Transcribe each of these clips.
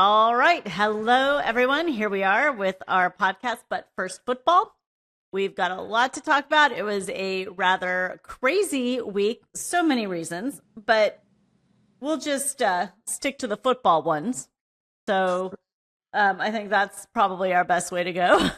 All right. Hello, everyone. Here we are with our podcast, But First Football. We've got a lot to talk about. It was a rather crazy week, so many reasons, but we'll just stick to the football ones. So I think that's probably our best way to go.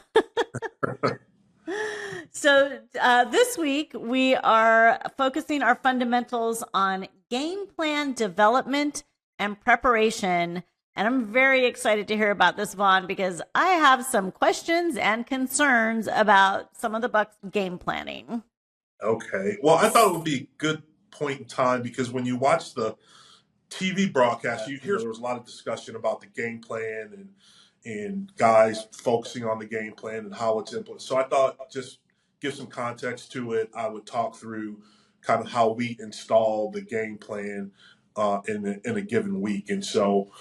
So this week, we are focusing our fundamentals on game plan development and preparation. And I'm very excited to hear about this, Vaughn, because I have some questions and concerns about some of the Bucs game planning. Okay. Well, I thought it would be a good point in time because when you watch the TV broadcast, you hear there was a lot of discussion about the game plan and guys focusing on the game plan and how it's implemented. So I thought just give some context to it. I would talk through kind of how we install the game plan in a given week. And so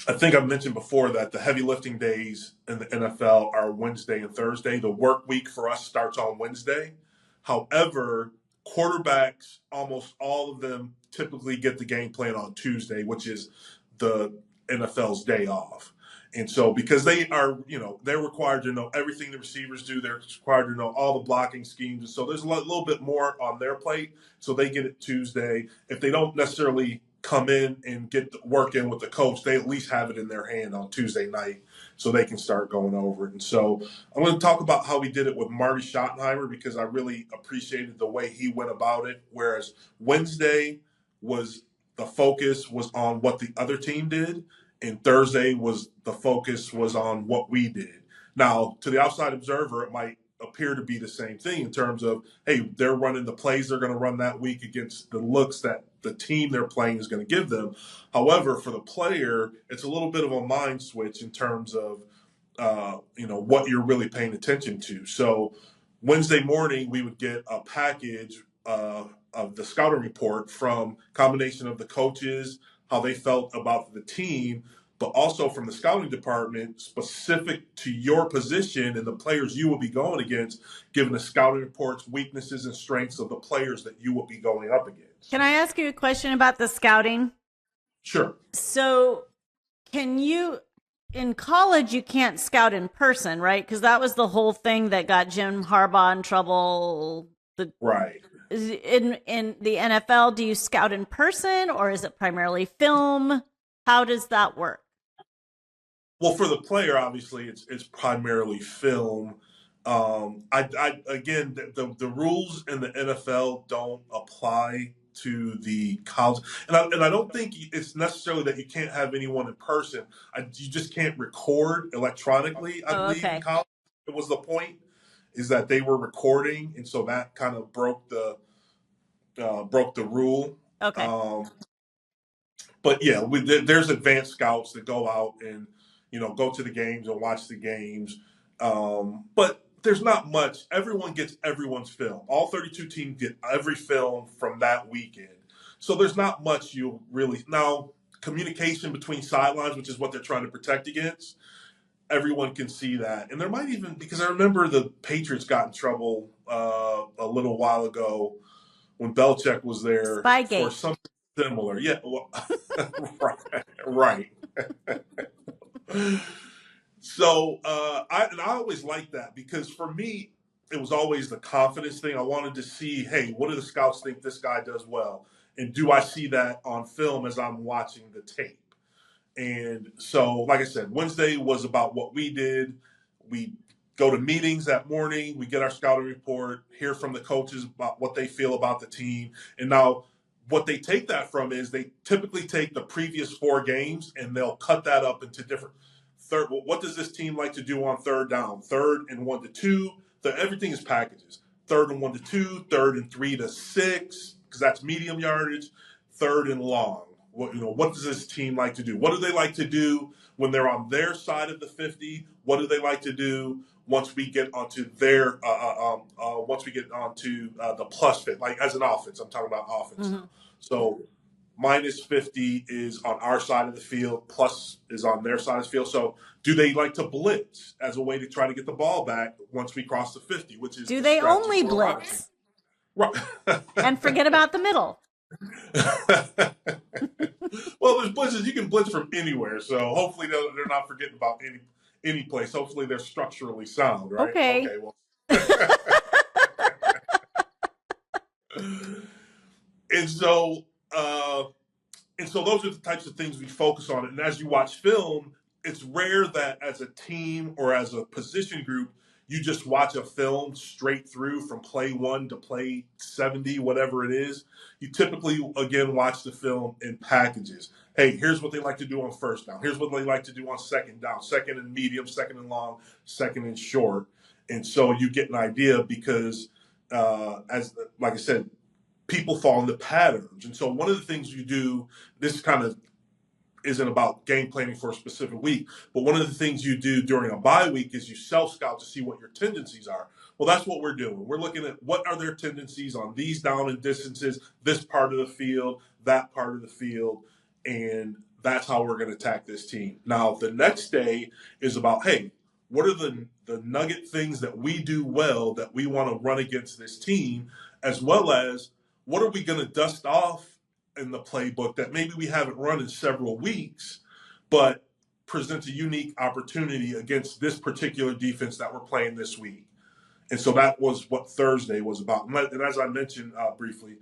I think I've mentioned before that the heavy lifting days in the NFL are Wednesday and Thursday. The work week for us starts on Wednesday. However, quarterbacks, almost all of them typically get the game plan on Tuesday, which is the NFL's day off. And so because they are, they're required to know everything the receivers do, they're required to know all the blocking schemes. And so there's a little bit more on their plate. So they get it Tuesday. If they don't necessarily come in and get the work in with the coach, they at least have it in their hand on Tuesday night so they can start going over it. And so I'm going to talk about how we did it with Marty Schottenheimer because I really appreciated the way he went about it. Whereas Wednesday was the focus was on what the other team did, and Thursday was the focus was on what we did. Now, to the outside observer, it might appear to be the same thing in terms of, hey, they're running the plays they're going to run that week against the looks that the team they're playing is going to give them. However, for the player, it's a little bit of a mind switch in terms of, what you're really paying attention to. So Wednesday morning, we would get a package of the scouting report from combination of the coaches, how they felt about the team, but also from the scouting department specific to your position and the players you will be going against, given the scouting reports, weaknesses, and strengths of the players that you will be going up against. Can I ask you a question about the scouting? Sure. So in college, you can't scout in person, right? Because that was the whole thing that got Jim Harbaugh in trouble. Right. In the NFL, do you scout in person or is it primarily film? How does that work? Well, for the player, obviously, it's primarily film. Again, the rules in the NFL don't apply to the college, and I don't think it's necessarily that you can't have anyone in person. You just can't record electronically. I believe Okay. in college, it was the point is that they were recording, and so that kind of broke the rule. Okay. But yeah, there's advanced scouts that go out and go to the games and watch the games. But there's not much. Everyone gets everyone's film. All 32 teams get every film from that weekend. So there's not much you really now. Communication between sidelines, which is what they're trying to protect against. Everyone can see that, and there might even because I remember the Patriots got in trouble a little while ago when Belichick was there Spygate. for something similar. Yeah, well, right. So I always liked that because for me it was always the confidence thing. I wanted to see, hey, what do the scouts think this guy does well, and do I see that on film as I'm watching the tape? And so, like I said, Wednesday was about what we did. We go to meetings that morning. We get our scouting report, hear from the coaches about what they feel about the team. And now what they take that from is they typically take the previous 4 games and they'll cut that up into different third. Well, what does this team like to do on third down? 3rd and 1 to 2. Everything is packages. 3rd and 1 to 2, 3rd and 3 to 6, because that's medium yardage, 3rd and long. What does this team like to do? What do they like to do when they're on their side of the 50? What do they like to do once we get onto their the plus fit? Like as an offense, I'm talking about offense. Mm-hmm. So minus 50 is on our side of the field, plus is on their side of the field. So do they like to blitz as a way to try to get the ball back once we cross the 50? Which is do they only blitz? Right. And forget about the middle. Well, there's blitzes. You can blitz from anywhere, so hopefully they're not forgetting about any place. Hopefully they're structurally sound, right? Okay. Okay, well. and so uh, and so those are the types of things we focus on. And as you watch film, it's rare that as a team or as a position group, you just watch a film straight through from play 1 to play 70, whatever it is. You typically, again, watch the film in packages. Hey, here's what they like to do on first down. Here's what they like to do on second down, second and medium, second and long, second and short. And so you get an idea because, as like I said, people fall into patterns. And so one of the things you do, this kind of isn't about game planning for a specific week, but one of the things you do during a bye week is you self-scout to see what your tendencies are. Well, that's what we're doing. We're looking at what are their tendencies on these down and distances, this part of the field, that part of the field, and that's how we're going to attack this team. Now, the next day is about, hey, what are the nugget things that we do well that we want to run against this team, as well as what are we going to dust off in the playbook that maybe we haven't run in several weeks, but presents a unique opportunity against this particular defense that we're playing this week. And so that was what Thursday was about. And as I mentioned briefly,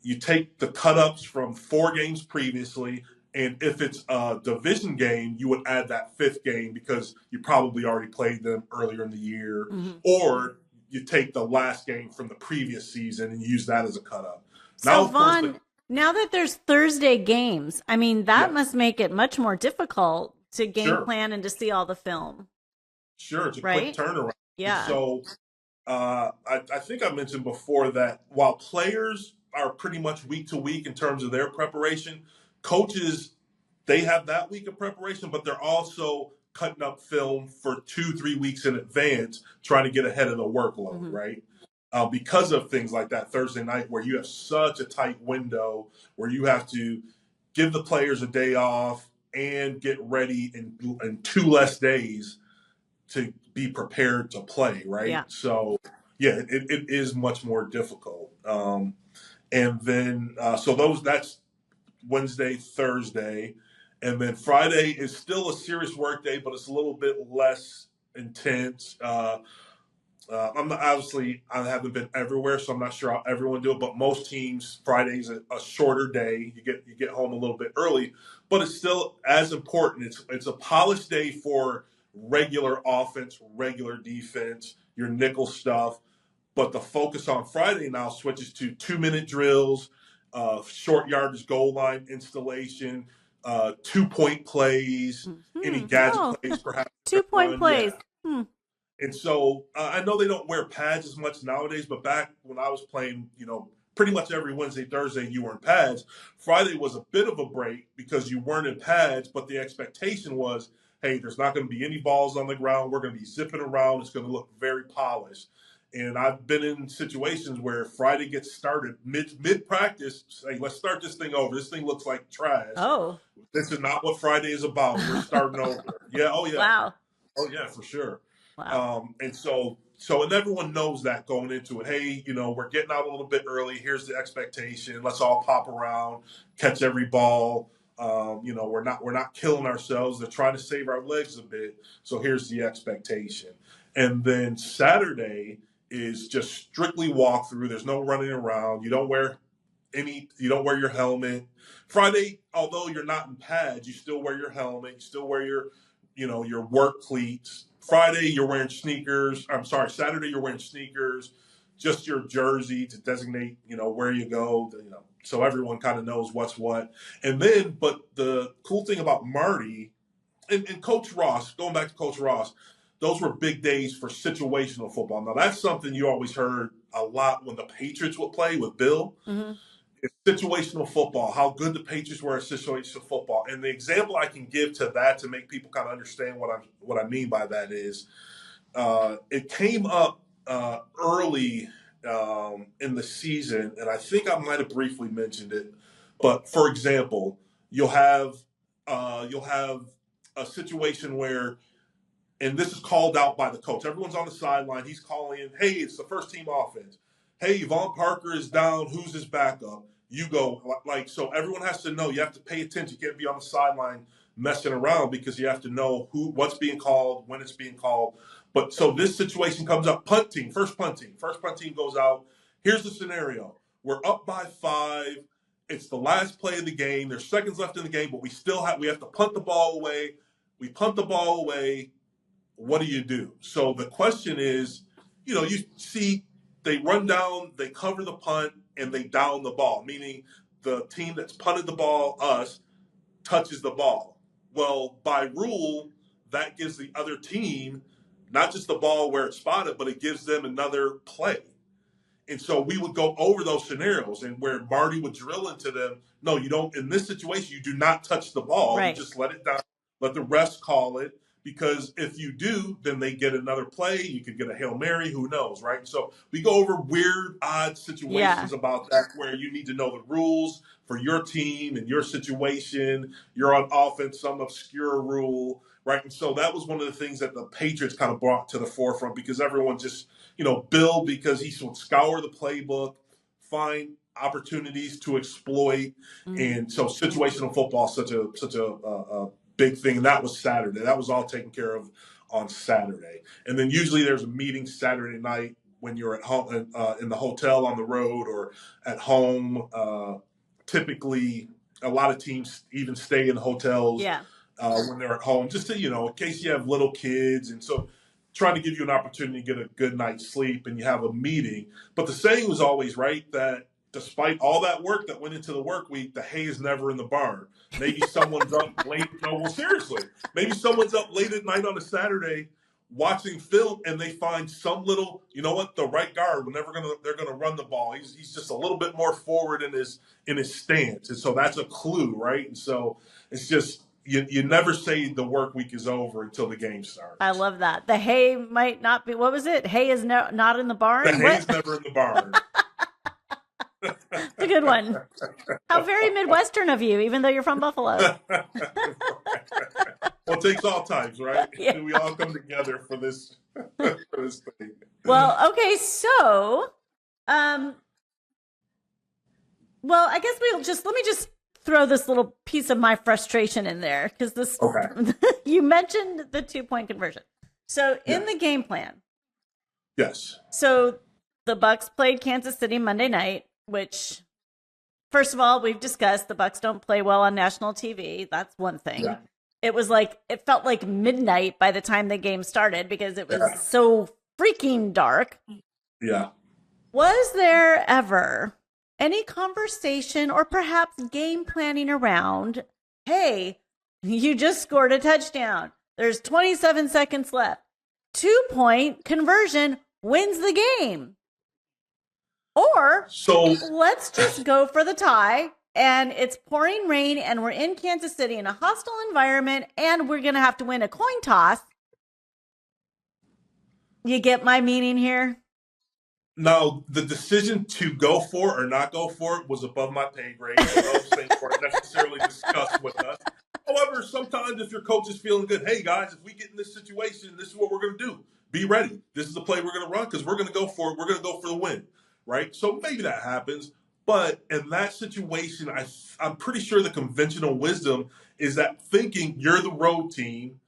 you take the cut-ups from 4 games previously, and if it's a division game, you would add that 5th game because you probably already played them earlier in the year, or you take the last game from the previous season and use that as a cut-up. So, Now, of course, Vaughn, now that there's Thursday games, I mean, that yes, must make it much more difficult to game sure. plan and to see all the film, Sure, it's a quick right? turnaround. And Yeah. so I think I mentioned before that while players are pretty much week to week in terms of their preparation, coaches, they have that week of preparation, but they're also cutting up film for 2-3 weeks in advance, trying to get ahead of the workload, right? Because of things like that Thursday night where you have such a tight window where you have to give the players a day off and get ready in 2 less days to be prepared to play, right? Yeah. So, yeah, it is much more difficult. And then, so that's Wednesday, Thursday. And then Friday is still a serious work day, but it's a little bit less intense. I'm not, obviously, I haven't been everywhere, so I'm not sure how everyone do it. But most teams, Friday's a shorter day. You get home a little bit early, but it's still as important. It's a polished day for regular offense, regular defense, your nickel stuff. But the focus on Friday now switches to 2-minute drills, short yardage goal line installation, 2-point plays, any gadget Oh, plays perhaps. 2 point Yeah. plays. Hmm. And so I know they don't wear pads as much nowadays, but back when I was playing, pretty much every Wednesday, Thursday, you were in pads. Friday was a bit of a break because you weren't in pads, but the expectation was, hey, there's not going to be any balls on the ground. We're going to be zipping around. It's going to look very polished. And I've been in situations where Friday gets started mid practice. Say, let's start this thing over. This thing looks like trash. Oh. This is not what Friday is about. We're starting over. Yeah. Oh yeah. Wow. Oh yeah, for sure. Wow. And and everyone knows that going into it. Hey, we're getting out a little bit early. Here's the expectation. Let's all pop around, catch every ball. We're not killing ourselves. They're trying to save our legs a bit. So here's the expectation. And then Saturday is just strictly walkthrough. There's no running around. You don't wear your helmet. Friday, although you're not in pads, you still wear your helmet. You still wear your work cleats. Friday, you're wearing sneakers. I'm sorry, Saturday, you're wearing sneakers, just your jersey to designate, where you go, so everyone kind of knows what's what. And then, but the cool thing about Marty and Coach Ross, going back to Coach Ross, those were big days for situational football. Now, that's something you always heard a lot when the Patriots would play with Bill. It's situational football, how good the Patriots were at situational football. And the example I can give to that to make people kind of understand what I mean by that is it came up early in the season, and I think I might have briefly mentioned it. But for example, you'll have a situation where, and this is called out by the coach. Everyone's on the sideline. He's calling in, hey, it's the first team offense. Hey, Vaughn Parker is down. Who's his backup? you go like, so everyone has to know, you have to pay attention. You can't be on the sideline messing around because you have to know what's being called, when it's being called. But so this situation comes up, punt team, first punt team goes out. Here's the scenario. We're up by 5. It's the last play of the game. There's seconds left in the game, but we have to punt the ball away. We punt the ball away. What do you do? So the question is, you see they run down, they cover the punt, and they down the ball, meaning the team that's punted the ball, us, touches the ball. Well, by rule, that gives the other team not just the ball where it's spotted, but it gives them another play. And so we would go over those scenarios, and where Marty would drill into them, no, you don't. In this situation, you do not touch the ball. Right. You just let it down, let the refs call it. Because if you do, then they get another play. You could get a Hail Mary, who knows, right? So we go over weird, odd situations about that where you need to know the rules for your team and your situation. You're on offense, some obscure rule, right? And so that was one of the things that the Patriots kind of brought to the forefront because everyone just, Bill, because he would scour the playbook, find opportunities to exploit. And so situational football is such a big thing. And that was Saturday. That was all taken care of on Saturday. And then usually there's a meeting Saturday night when you're at home in the hotel on the road or at home. Typically, a lot of teams even stay in hotels when they're at home, just to, in case you have little kids. And so trying to give you an opportunity to get a good night's sleep and you have a meeting. But the saying was always right that despite all that work that went into the work week, the hay is never in the barn. Maybe someone's up late. No, well, seriously. Maybe someone's up late at night on a Saturday watching film and they find some little, the right guard, they're gonna run the ball. He's just a little bit more forward in his stance. And so that's a clue, right? And so it's just you never say the work week is over until the game starts. I love that. The hay might not be, what was it? Hay is not in the barn? The hay's never in the barn. It's a good one. How very Midwestern of you, even though you're from Buffalo. Well, it takes all types, right? Yeah. We all come together for this thing. Well, okay, so, I guess let me just throw this little piece of my frustration in there because you mentioned the 2-point conversion. So in the game plan. Yes. So the Bucs played Kansas City Monday night, which, first of all, we've discussed the Bucs don't play well on national TV. That's one thing. Yeah. It felt like midnight by the time the game started because it was so freaking dark. Yeah. Was there ever any conversation or perhaps game planning around, hey, you just scored a touchdown. There's 27 seconds left. 2-point conversion wins the game. Or let's just go for the tie, and it's pouring rain, and we're in Kansas City in a hostile environment, and we're going to have to win a coin toss. You get my meaning here? Now, the decision to go for it or not go for it was above my pay grade. Those things weren't necessarily discussed with us. However, sometimes if your coach is feeling good, hey, guys, if we get in this situation, this is what we're going to do. Be ready. This is the play we're going to run because we're going to go for it. We're going to go for the win, right? So maybe that happens. But in that situation, I'm pretty sure the conventional wisdom is that thinking you're the road team,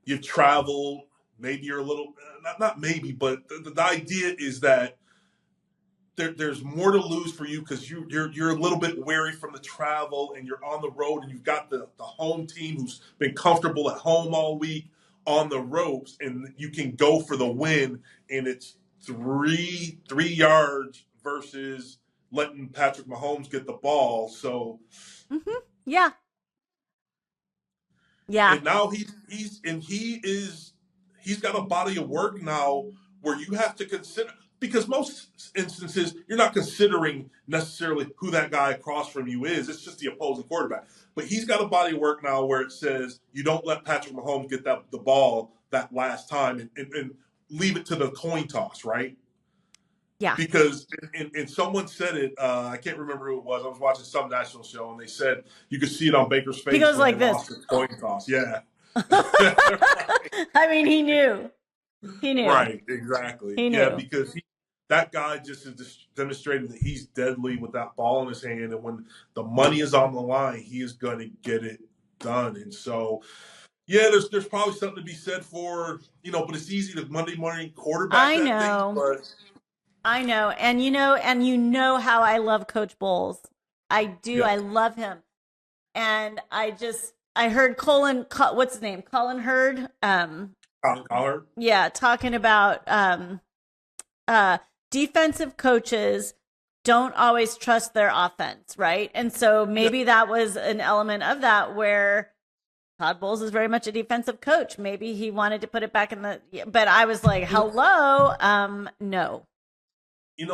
you've traveled, maybe you're a little, not maybe, but the idea is that there's more to lose for you because you're a little bit weary from the travel and you're on the road and you've got the home team who's been comfortable at home all week on the ropes and you can go for the win and it's three yards versus letting Patrick Mahomes get the ball. So yeah. And now he's got a body of work now where you have to consider. Because most instances, you're not considering necessarily who that guy across from you is. It's just the opposing quarterback. But he's got a body of work now where it says you don't let Patrick Mahomes get the ball that last time and leave it to the coin toss, right? Yeah. Because, and someone said it, I can't remember who it was. I was watching some national show, and they said you could see it on Baker's face. He goes like this. Coin toss, yeah. I mean, he knew. Right, exactly. He knew. Yeah, because that guy just has demonstrated that he's deadly with that ball in his hand, and when the money is on the line, he is going to get it done. And so, yeah, there's probably something to be said for, but it's easy to Monday morning quarterback I that thing. know. But I know. And how I love Coach Bowles. I do. yeah, I love him. And I heard what's his name? Colin Hurd. Colin Cowherd. Yeah, talking about uh defensive coaches don't always trust their offense, right? And so Yeah, maybe that was an element of that where Todd Bowles is very much a defensive coach. Maybe he wanted to put it back in but I was like, hello, no.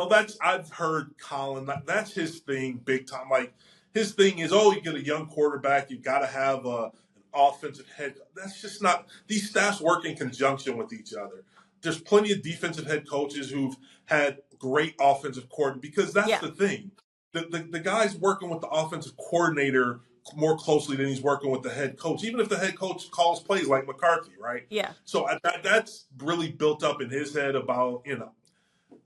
that's I've heard Colin. That's his thing, big time. Like his thing is, oh, you get a young quarterback, you got to have an offensive head. That's just not. These staffs work in conjunction with each other. There's plenty of defensive head coaches who've had great offensive coordinators because that's Yeah, the thing. The guy's working with the offensive coordinator more closely than he's working with the head coach, even if the head coach calls plays like McCarthy, right? yeah. So that's really built up in his head about,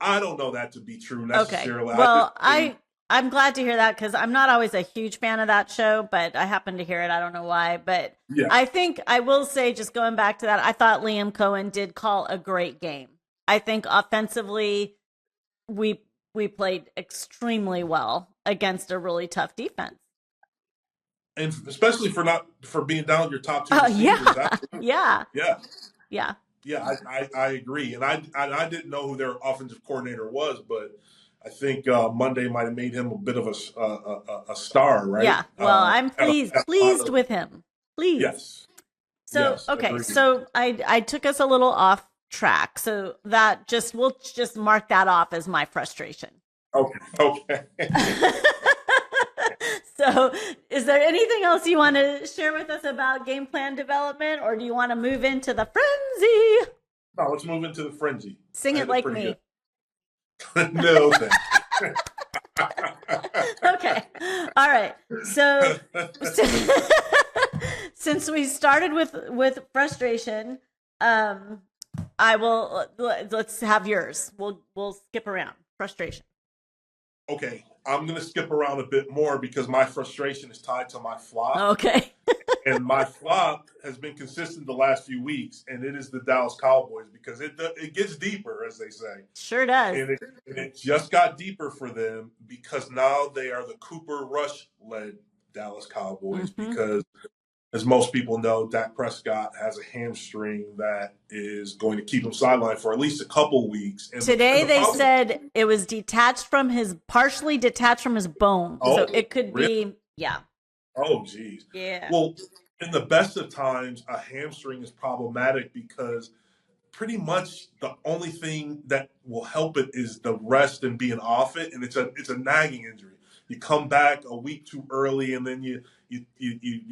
I don't know that to be true Okay. necessarily. I just Well, think, I'm glad to hear that because I'm not always a huge fan of that show, but I happen to hear it. I don't know why, but yeah. I think I will say, just going back to that, I thought Liam Cohen did call a great game. I think offensively, we we played extremely well against a really tough defense. And especially for being down your top two Oh receivers. yeah, Absolutely. yeah, Yeah. yeah, Yeah, I agree. And I didn't know who their offensive coordinator was, but I think Monday might have made him a bit of a star, right? yeah. Well, I'm Had a lot pleased of, with him. Pleased. yes, So yes, okay, agreed. so I took us a little off track. So we'll just mark that off as my frustration. Okay, okay. So, is there anything else you want to share with us about game plan development, or do you want to move into the frenzy? No, let's move into the frenzy. Sing I it had it like pretty me. good. No, thanks. Okay. All right. So, since we started with frustration, um, let's have yours. We'll skip around frustration. Okay, I'm going to skip around a bit more because my frustration is tied to my flop. Okay. And my flop has been consistent the last few weeks, and it is the Dallas Cowboys because it gets deeper, as they say. Sure does. And it just got deeper for them because now they are the Cooper Rush led Dallas Cowboys Mm-hmm. because, as most people know, Dak Prescott has a hamstring that is going to keep him sidelined for at least a couple weeks. Today And the they problem, said it was partially detached from his bone, so oh, it could really? be, yeah, Oh, geez. yeah. Well, in the best of times, a hamstring is problematic because pretty much the only thing that will help it is the rest and being off it, and it's a nagging injury. You come back a week too early, and then you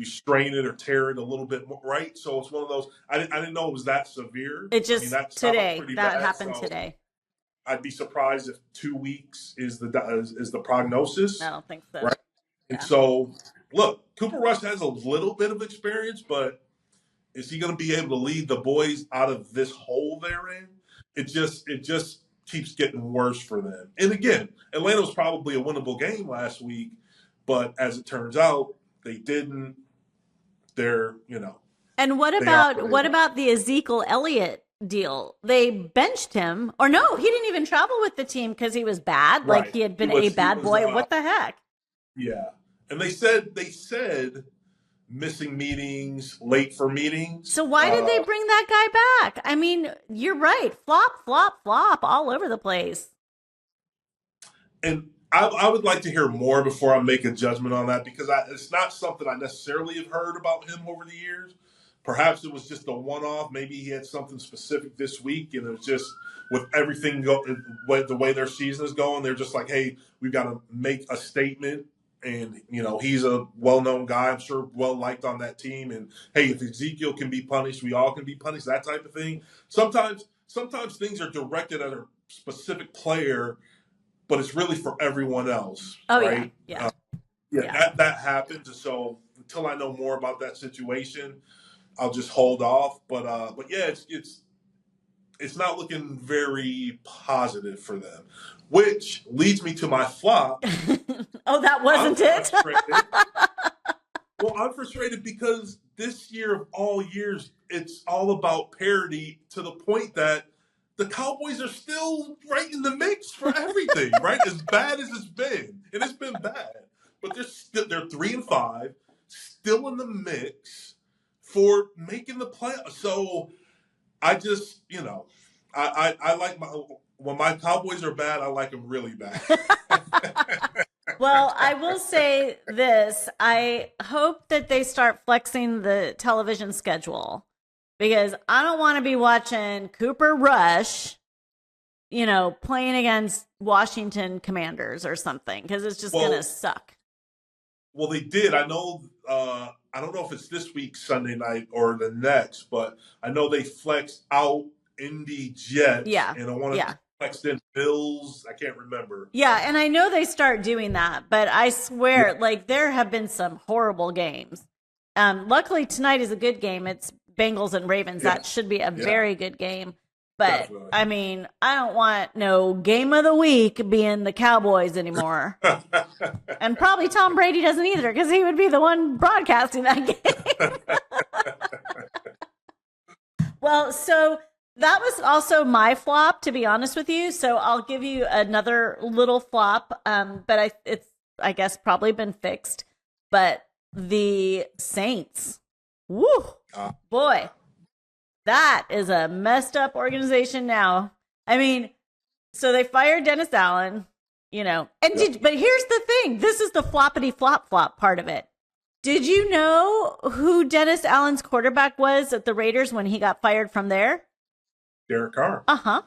strain it or tear it a little bit more, right? So it's one of those. I didn't know it was that severe. It I mean, just that sounds today pretty that bad. happened So today. I'd be surprised if 2 weeks is the prognosis, I don't think so. right? And Yeah. so, look, Cooper Rush has a little bit of experience, but is he going to be able to lead the boys out of this hole they're in? It just keeps getting worse for them. And again, Atlanta was probably a winnable game last week, but as it turns out, they didn't. They're And they are what about the Ezekiel Elliott deal? They benched him, or no, he didn't even travel with the team because he was bad. Like right. he had He been a was he bad was boy. What the heck? yeah, and they said missing meetings, late for meetings. So why did they bring that guy back? I mean, you're right. Flop, flop, flop all over the place. And I would like to hear more before I make a judgment on that because it's not something I necessarily have heard about him over the years. Perhaps it was just a one-off. Maybe he had something specific this week, and it was just with everything the way their season is going. They're just like, hey, we've got to make a statement, and he's a well-known guy. I'm sure well-liked on that team. And hey, if Ezekiel can be punished, we all can be punished. That type of thing. Sometimes things are directed at a specific player, but it's really for everyone else, Oh right? yeah, Yeah. That happens. And so until I know more about that situation, I'll just hold off. But yeah, it's it's not looking very positive for them, which leads me to my flop. Oh, that wasn't it? Well, I'm frustrated because this year of all years, it's all about parity to the point that the Cowboys are still right in the mix for everything, right? As bad as it's been, and it's been bad, but they're 3-5, still in the mix for making the playoffs. So I just, I like when my Cowboys are bad, I like them really bad. Well, I will say this. I hope that they start flexing the television schedule because I don't want to be watching Cooper Rush, playing against Washington Commanders or something because it's just going to suck. Well, they did. I know, I don't know if it's this week, Sunday night, or the next, but I know they flexed out Indy Jets. Yeah. And I want to flex in Bills. I can't remember. Yeah, and I know they start doing that, but I swear, there have been some horrible games. Luckily, tonight is a good game. It's Bengals and Ravens. That should be a very good game. But, definitely. I mean, I don't want no game of the week being the Cowboys anymore. And probably Tom Brady doesn't either because he would be the one broadcasting that game. Well, so that was also my flop, to be honest with you. So I'll give you another little flop, but it's, I guess, probably been fixed. But the Saints, woo, boy. That is a messed up organization now. I mean, so they fired Dennis Allen, but here's the thing. This is the floppity flop part of it. Did you know who Dennis Allen's quarterback was at the Raiders when he got fired from there? Derek Carr. Uh-huh.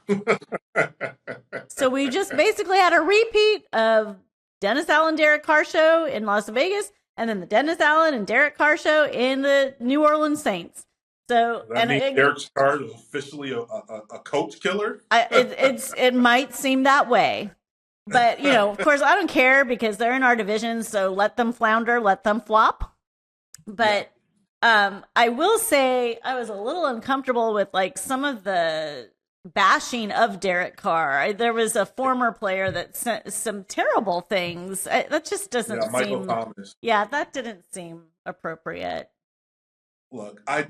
So we just basically had a repeat of Dennis Allen, Derek Carr show in Las Vegas, and then the Dennis Allen and Derek Carr show in the New Orleans Saints. So, Derek Carr is officially a coach killer. It might seem that way, but of course, I don't care because they're in our division. So let them flounder, let them flop. But I will say I was a little uncomfortable with some of the bashing of Derek Carr. There was a former player that sent some terrible things. That just doesn't seem. Michael Thomas. Yeah, that didn't seem appropriate. Look, I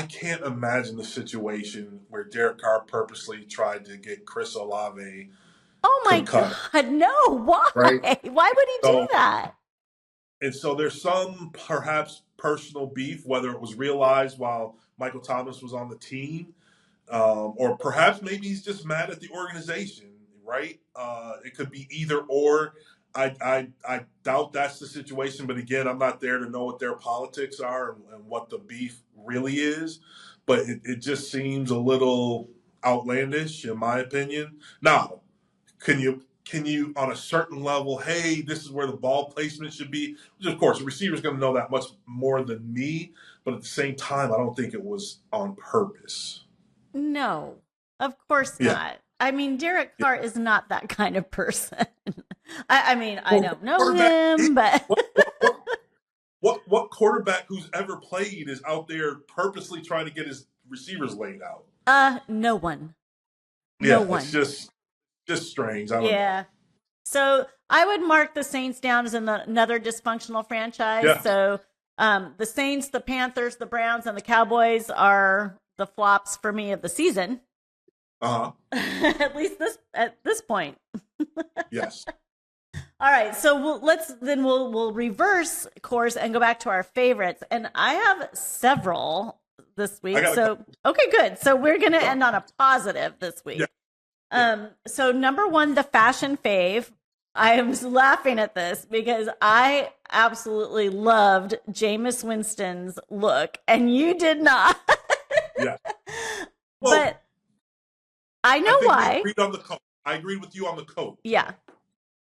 can't imagine the situation where Derek Carr purposely tried to get Chris Olave. Oh my God, no! Why? Right? Why would he do that? And so there's some perhaps personal beef, whether it was realized while Michael Thomas was on the team, or perhaps maybe he's just mad at the organization. Right? It could be either or. I doubt that's the situation, but again, I'm not there to know what their politics are and what the beef really is. But it just seems a little outlandish, in my opinion. Now, can you on a certain level, hey, this is where the ball placement should be? Which, of course, the receiver's going to know that much more than me. But at the same time, I don't think it was on purpose. No, of course not. I mean, Derek Carr is not that kind of person. I don't know him, but what quarterback who's ever played is out there purposely trying to get his receivers laid out? No one. No one. It's just strange. I don't know. So I would mark the Saints down as another dysfunctional franchise. Yeah. So the Saints, the Panthers, the Browns, and the Cowboys are the flops for me of the season. At least at this point. Yes. All right, so we'll reverse course and go back to our favorites, and I have several this week. So okay, good. So we're gonna end on a positive this week. Yeah. So number one, the fashion fave. I am laughing at this because I absolutely loved Jameis Winston's look, and you did not. Yeah. Well, but I know why. I agreed with you on the coat. Yeah.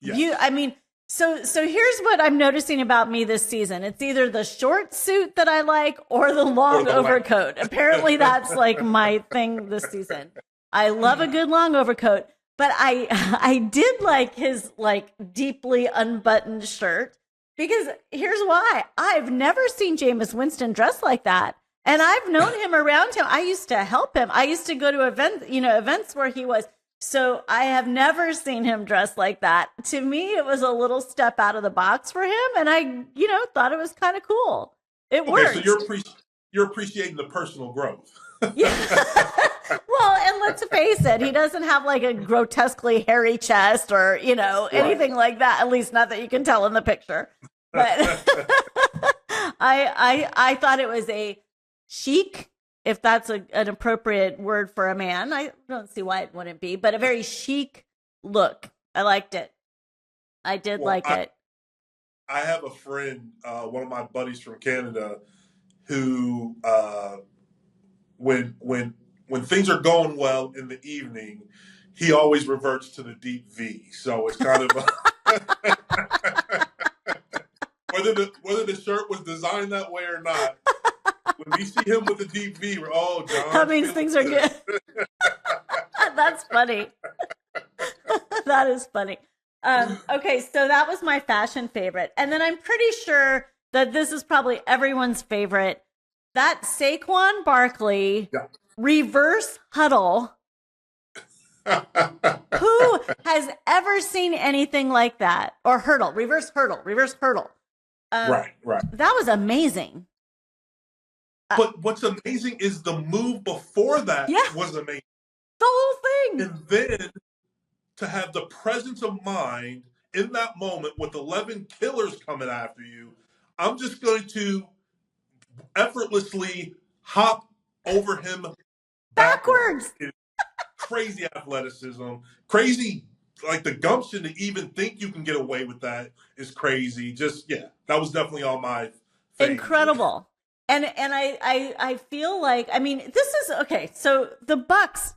Yes. So here's what I'm noticing about me this season. It's either the short suit that I like or the long overcoat. Apparently that's my thing this season. I love a good long overcoat, but I did like his deeply unbuttoned shirt because here's why. I've never seen Jameis Winston dressed like that. And I've known him around him. I used to help him. I used to go to events where he was. So I have never seen him dressed like that. To me, it was a little step out of the box for him. And I, thought it was kind of cool. It worked. So you're appreciating the personal growth. Yeah. Well, and let's face it, he doesn't have like a grotesquely hairy chest or, anything like that. At least not that you can tell in the picture. But I thought it was a chic, if that's an appropriate word for a man. I don't see why it wouldn't be, but a very chic look. I liked it. I did like it. I have a friend, one of my buddies from Canada, who when things are going well in the evening, he always reverts to the deep V. So it's kind of whether the shirt was designed that way or not. When we see him with the deep V, we're John. That means things are good. That's funny. That is funny. Okay, so that was my fashion favorite. And then I'm pretty sure that this is probably everyone's favorite. That Saquon Barkley reverse huddle. Who has ever seen anything like that? Or reverse hurdle. Right. That was amazing. But what's amazing is the move before that was amazing. The whole thing. And then to have the presence of mind in that moment with 11 killers coming after you, I'm just going to effortlessly hop over him backwards. Crazy athleticism, crazy, like the gumption to even think you can get away with that is crazy. Just, that was definitely on my thing. Incredible. And I feel like, this is okay. So the Bucks,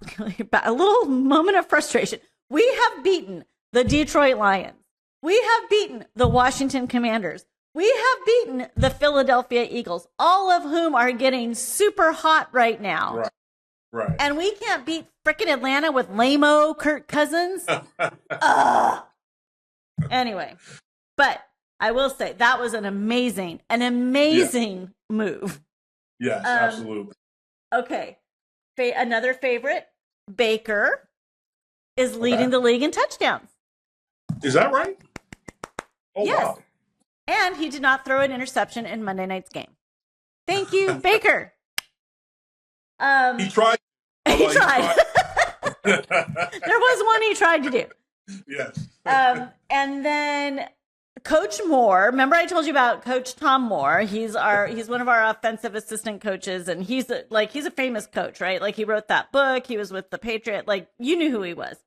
a little moment of frustration. We have beaten the Detroit Lions. We have beaten the Washington Commanders. We have beaten the Philadelphia Eagles, all of whom are getting super hot right now. Right. And we can't beat frickin' Atlanta with lame-o Kirk Cousins. Anyway, but I will say that was an amazing move. Yes, absolutely. Okay. Another favorite, Baker is leading the league in touchdowns. Is that right? Oh, yes. Wow. And he did not throw an interception in Monday night's game. Thank you, Baker. He tried. He tried. There was one he tried to do. Yes. And then Coach Moore. Remember I told you about Coach Tom Moore. He's one of our offensive assistant coaches, and he's a famous coach, right? Like he wrote that book. He was with the Patriot. Like you knew who he was.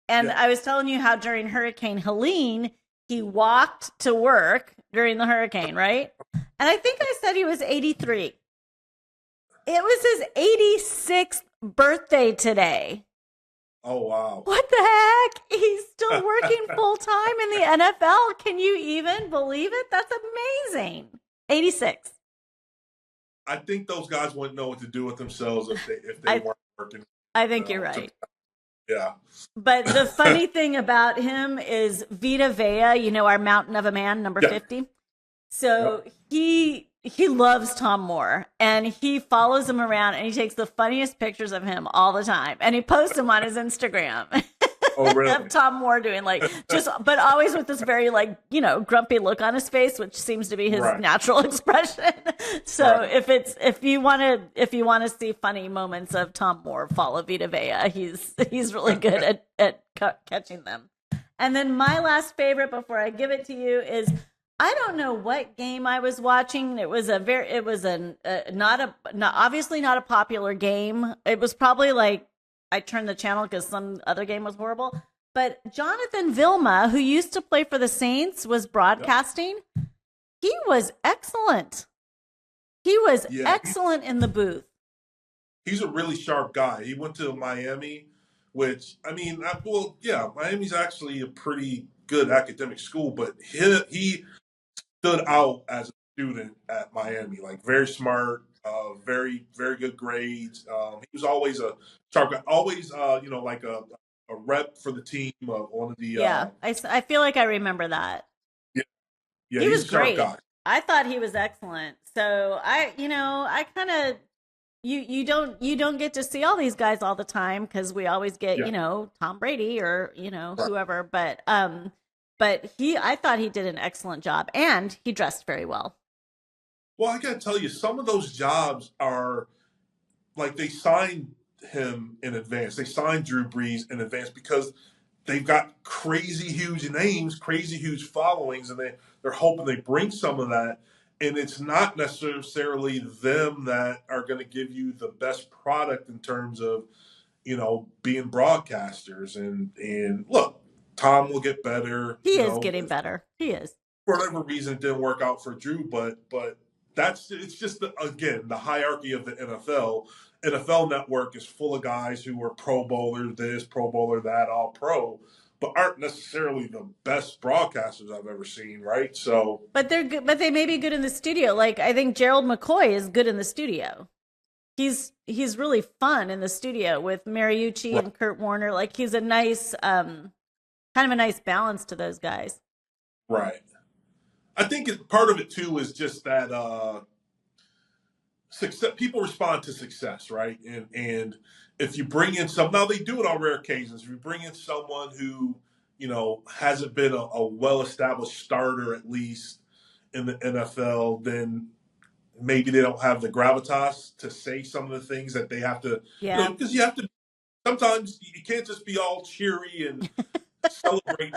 And I was telling you how during Hurricane Helene, he walked to work during the hurricane, right? And I think I said he was 83. It was his 86th birthday today. Oh, wow. What the heck? He's still working full time in the NFL. Can you even believe it? That's amazing. 86. I think those guys wouldn't know what to do with themselves if they weren't working. I think you're right. Yeah. But the funny thing about him is Vita Vea, our Mountain of a Man, number 50. So he loves Tom Moore, and he follows him around, and he takes the funniest pictures of him all the time, and he posts them on his Instagram. Oh, really? Of Tom Moore doing but always with this very grumpy look on his face, which seems to be his natural expression. So if you want to see funny moments of Tom Moore, follow Vita Vea. He's really good at catching them. And then my last favorite before I give it to you is, I don't know what game I was watching. It was obviously not a popular game. It was probably like I turned the channel because some other game was horrible. But Jonathan Vilma, who used to play for the Saints, was broadcasting. He was excellent. He was excellent in the booth. He's a really sharp guy. He went to Miami, which, Miami's actually a pretty good academic school, but he stood out as a student at Miami, like very smart, very, very good grades. He was always a sharp guy, always, like a rep for the team of one of the. I feel like I remember that. Yeah, he was great. Guy. I thought he was excellent. So I kind of you don't get to see all these guys all the time because we always get Yeah. Tom Brady or Right. whoever. But I thought he did an excellent job and he dressed very well. Well, I got to tell you, some of those jobs are like they signed him in advance. They signed Drew Brees in advance because they've got crazy huge names, crazy huge followings, and they're hoping they bring some of that. And it's not necessarily them that are going to give you the best product in terms of being broadcasters. And look, Tom will get better. He is getting better. He is. For whatever reason, it didn't work out for Drew, but it's just again the hierarchy of the NFL. NFL Network is full of guys who are Pro Bowler this, Pro Bowler that, all pro, but aren't necessarily the best broadcasters I've ever seen. Right? So, But they're good. But they may be good in the studio. Like I think Gerald McCoy is good in the studio. He's really fun in the studio with Mariucci right. and Kurt Warner. Like he's a nice kind of a nice balance to those guys. Right. I think part of it too is just that success. People respond to success, right? And if you bring in now they do it on rare occasions. If you bring in someone who hasn't been a well established starter at least in the NFL, then maybe they don't have the gravitas to say some of the things that they have to. Yeah. Because you have to. Sometimes you can't just be all cheery and celebrate.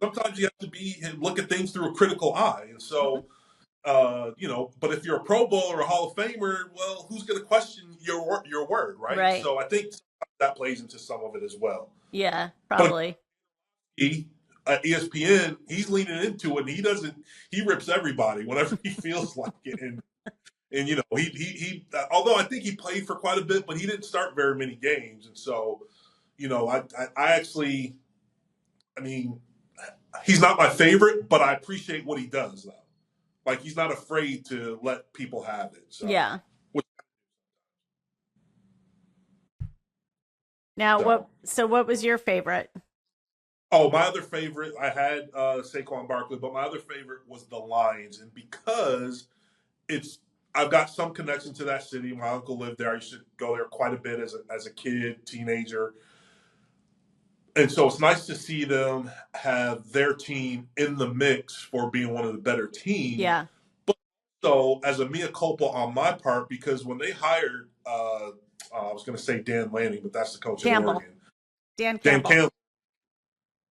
Sometimes you have to be and look at things through a critical eye, and so. But if you're a Pro Bowl or a Hall of Famer, well, who's going to question your word, right? Right. So I think that plays into some of it as well. Yeah, But probably. he, at ESPN, he's leaning into it. And he rips everybody whenever he feels like it. And although I think he played for quite a bit, but he didn't start very many games. And so, I actually, I mean, he's not my favorite, but I appreciate what he does, though. Like he's not afraid to let people have it. So, Yeah. which, Now so. what was your favorite? Oh, my other favorite, I had Saquon Barkley, but my other favorite was the Lions, and because it's I've got some connection to that city. My uncle lived there. I used to go there quite a bit as a kid, teenager, and so it's nice to see them have their team in the mix for being one of the better teams. Yeah. So, as a mea culpa on my part, because when they hired, I was going to say Dan Lanning, but that's the coach at Campbell. Oregon, Dan Dan Campbell. Campbell,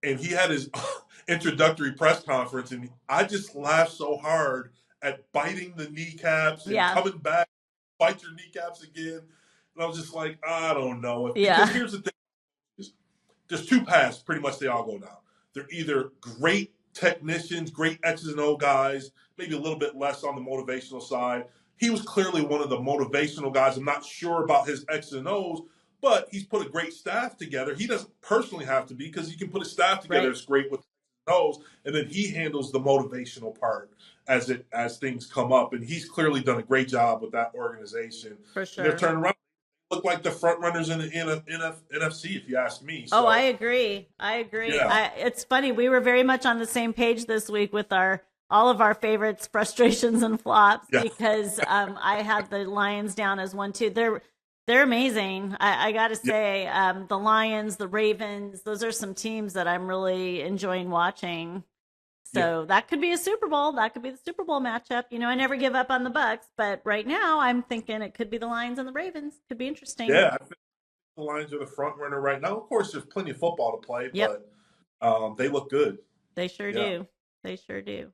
and he had his introductory press conference, and I just laughed so hard at biting the kneecaps and Yeah. coming back, bite your kneecaps again, and I was just like, I don't know, Yeah. because here's the thing: there's two paths. Pretty much, they all go down. They're either great technicians, great X's and O guys, maybe a little bit less on the motivational side. He was clearly one of the motivational guys. I'm not sure about his X's and O's, but he's put a great staff together. He doesn't personally have to be because he can put a staff together that's great with O's, and then he handles the motivational part as things come up. And he's clearly done a great job with that organization. For sure. And they're turning around. Look like the front runners in the NFC, if you ask me. So, I agree. Yeah. It's funny. We were very much on the same page this week with all of our favorites, frustrations and flops, Yeah. because I had the Lions down as one too. They're amazing. I got to say, the Lions, the Ravens, those are some teams that I'm really enjoying watching. So that could be a Super Bowl. That could be the Super Bowl matchup. I never give up on the Bucks, but right now I'm thinking it could be the Lions and the Ravens. Could be interesting. Yeah, I think the Lions are the front runner right now. Of course, there's plenty of football to play, but they look good. They sure do. They sure do.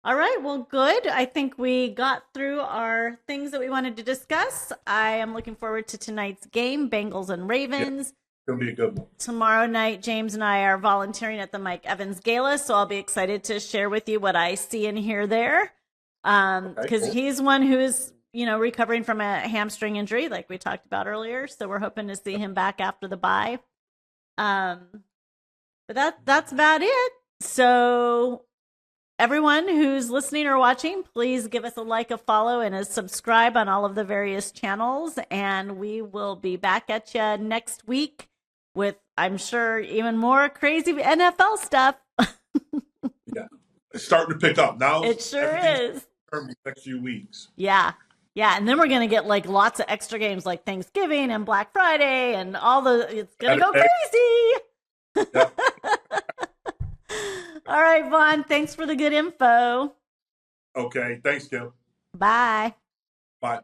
All right, well, good. I think we got through our things that we wanted to discuss. I am looking forward to tonight's game, Bengals and Ravens. It's going to be a good one. Tomorrow night, James and I are volunteering at the Mike Evans Gala, so I'll be excited to share with you what I see and hear there. Because he's one who is, recovering from a hamstring injury, like we talked about earlier. So we're hoping to see him back after the bye. But that's about it. So everyone who's listening or watching, please give us a like, a follow, and a subscribe on all of the various channels. And we will be back at you next week with, I'm sure, even more crazy NFL stuff. Yeah. It's starting to pick up now. It sure Everything's is. the next few weeks. Yeah. Yeah. And then we're going to get like lots of extra games like Thanksgiving and Black Friday and it's going to go crazy. Yep. All right, Vaughn. Thanks for the good info. Okay. Thanks, Kim. Bye. Bye.